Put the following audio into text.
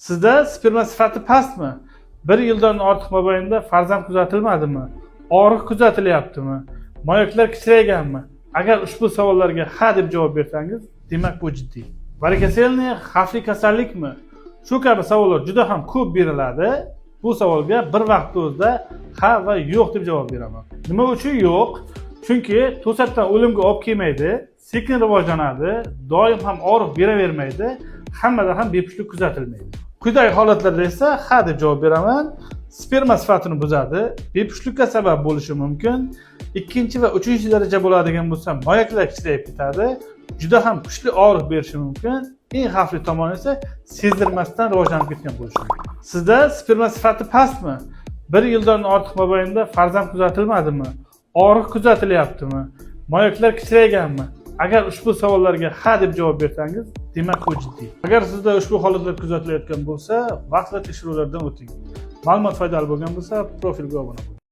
Sizda sperma sifati pastmi? 1 yildan ortiq mobaynida farzand kuzatilmadimi? Og'riq kuzatilyaptimi? Moyaklar kichrayganmi? Agar ushbu savollarga ha deb javob bersangiz, demak bu jiddiy. Varikoselniya xavfli kasallikmi? Shu kabi savollar juda ham ko'p beriladi. Bu savolga bir vaqtda o'zida ha va yo'q deb javob beraman. Nima uchun yo'q? Chunki to'satdan o'limga olib kelmaydi, sekin rivojlanadi, doim ham og'riq beravermaydi, hammada ham bepushtlik kuzatilmaydi. Quyidagi holatlarda esa ha deb javob beraman. Sperma sifatini buzadi, bepushtlikka sabab bo'lishi mumkin. 2 va 3 daraja bo'ladigan bo'lsa, moyaklar kichrayib ketadi, juda ham kuchli og'riq berishi mumkin. Eng xavfli tomoni esa sezdirmasdan rivojlanib ketgan bo'lishi mumkin. Sizda sperma sifati pastmi? 1 yildan ortiq mobaynida farzand kuzatilmadimi? Og'riq kuzatilyaptimi? Moyaklar kichrayganmi? Agar ushbu savollarga ha deb javob bersangiz, demak bu jiddiy. Agar sizda ushbu holatlar kuzatilayotgan bo'lsa, vaqt va tekshiruvlardan o'ting. Ma'lumot foydali bo'lgan bo'lsa, profilga obuna bo'ling.